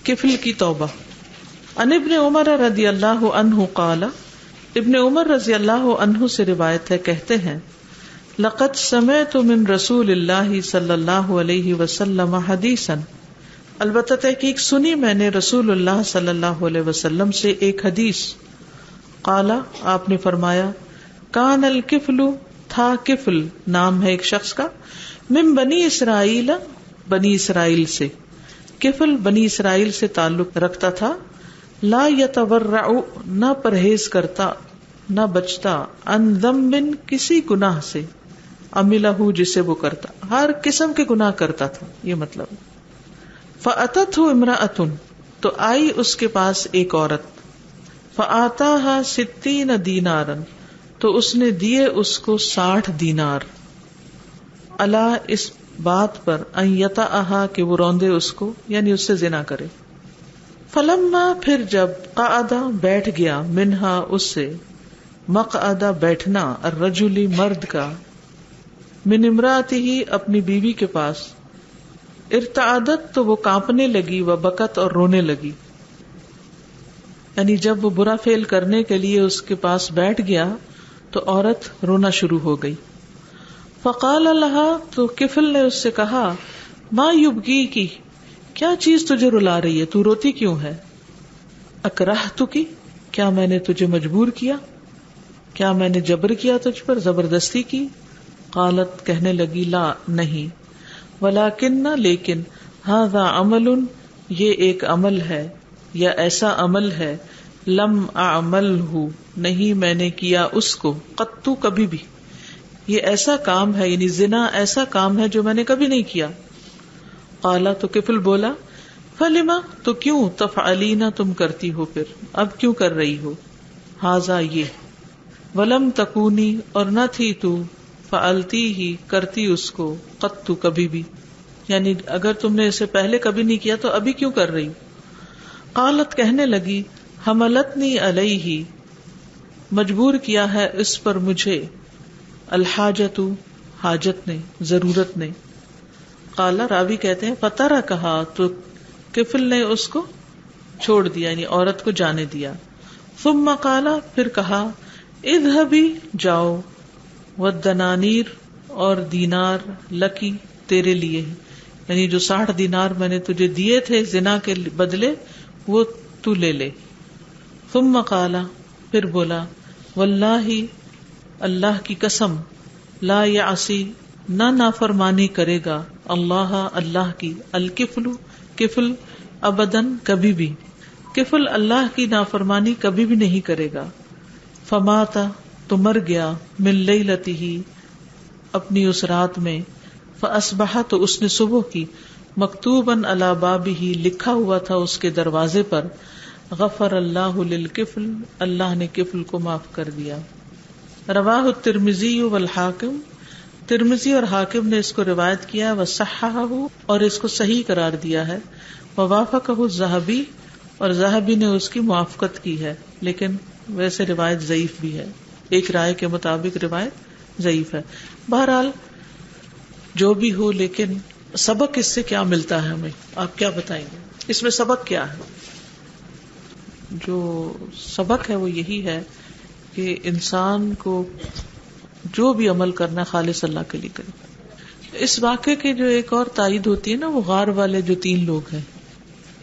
کفل کی توبہ. عن ابن عمر رضی اللہ عنہ قال، ابن عمر رضی اللہ عنہ سے روایت ہے، کہتے ہیں لقد سمعت من رسول اللہ صلی اللہ علیہ وسلم حدیثا، البتہ تحقیق سنی میں نے رسول اللہ صلی اللہ علیہ وسلم سے ایک حدیث. قال، آپ نے فرمایا، کان الکفل، تھا کفل، نام ہے ایک شخص کا، من بنی اسرائیل، بنی اسرائیل سے. کفل بنی اسرائیل سے تعلق رکھتا تھا. لا یتورع، نہ پرہیز کرتا، نہ بچتا، عن ذنب، کسی گناہ سے، عملہ، جسے وہ کرتا، ہر قسم کے گناہ کرتا تھا، یہ مطلب. فأتته امرأة، تو آئی اس کے پاس ایک عورت. فآتاها 60 دینارا، تو اس نے دیے اس کو 60 دینار. الا، اس بات پر، ان یطأها، کہ وہ روندے اس کو، یعنی اس سے زنا کرے. فلما، پھر جب، قعد، بیٹھ گیا، منہا، اس سے، مقعد، بیٹھنا، الرجل، مرد کا، من امرأته، اپنی بیوی کے پاس. ارتعدت، تو وہ کانپنے لگی، وبکت، اور رونے لگی. یعنی جب وہ برا فعل کرنے کے لیے اس کے پاس بیٹھ گیا تو عورت رونا شروع ہو گئی. فقال لها، تو کفل نے اس سے کہا، ما یبکیکی، کیا چیز تجھے رلا رہی ہے، تو روتی کیوں ہے؟ اکرہتکی، کیا میں نے تجھے مجبور کیا، کیا میں نے جبر کیا تجھ پر، زبردستی کی؟ قالت، کہنے لگی، لا، نہیں، ولیکن، لیکن، ھذا عمل، یہ ایک عمل ہے یا ایسا عمل ہے، لم اعملہ، نہیں میں نے کیا اس کو، قط، کبھی بھی. یہ ایسا کام ہے، یعنی زنا ایسا کام ہے جو میں نے کبھی نہیں کیا. قالا، تو کفل بولا، فلما، تو کیوں، تفعلین، تم کرتی ہو، پھر اب کیوں کر رہی ہو، ھذا، یہ، ولم تکونی، اور نہ تھی تو، فعلتی ہی، کرتی اس کو، قط، کبھی بھی، یعنی اگر تم نے اسے پہلے کبھی نہیں کیا تو ابھی کیوں کر رہی. قالت، کہنے لگی، حملتنی علیہ، مجبور کیا ہے اس پر مجھے، الحاجت، حاجت نے، ضرورت نے. قالا، راوی کہتے ہیں، فترکھا، تو کفل نے اس کو چھوڑ دیا، یعنی عورت کو جانے دیا. ثم قالا، پھر کہا، اذهبی، جاؤ، والدنانیر، اور دینار، لکی، تیرے لیے، یعنی جو 60 دینار میں نے تجھے دیے تھے زنا کے بدلے، وہ تو لے لے. ثم قالا، پھر بولا، واللہ، اللہ کی قسم، لا یعصی، نہ نافرمانی کرے گا، اللہ، اللہ کی، الکفل، کفل، ابداً، کبھی بھی، کفل اللہ کی نافرمانی کبھی بھی نہیں کرے گا. فمات، تو مر گیا، من لیلتہ، اپنی اس رات میں. فاصبح، تو اس نے صبح کی، مکتوباً علی بابہ، لکھا ہوا تھا اس کے دروازے پر، غفر اللہ للکفل، اللہ نے کفل کو معاف کر دیا. رواہ الترمذی والحاکم، ترمذی اور حاکم نے اس کو روایت کیا، وصححہ، اور اس کو صحیح قرار دیا ہے، ووافقہ الذھبی، اور ذھبی نے اس کی موافقت کی ہے، لیکن ویسے روایت ضعیف بھی ہے، ایک رائے کے مطابق روایت ضعیف ہے. بہرحال جو بھی ہو، لیکن سبق اس سے کیا ملتا ہے ہمیں، آپ کیا بتائیں گے، اس میں سبق کیا ہے؟ جو سبق ہے وہ یہی ہے کہ انسان کو جو بھی عمل کرنا خالص اللہ کے لیے کرے. اس واقعے کی جو ایک اور تائید ہوتی ہے نا، وہ غار والے جو 3 لوگ ہیں،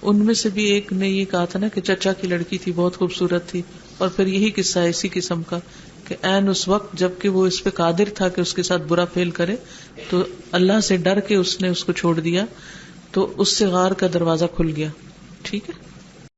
ان میں سے بھی ایک نے یہ کہا تھا نا کہ چچا کی لڑکی تھی، بہت خوبصورت تھی، اور پھر یہی قصہ ہے اسی قسم کا کہ عین اس وقت جب کہ وہ اس پہ قادر تھا کہ اس کے ساتھ برا فعل کرے، تو اللہ سے ڈر کے اس نے اس کو چھوڑ دیا، تو اس سے غار کا دروازہ کھل گیا. ٹھیک ہے.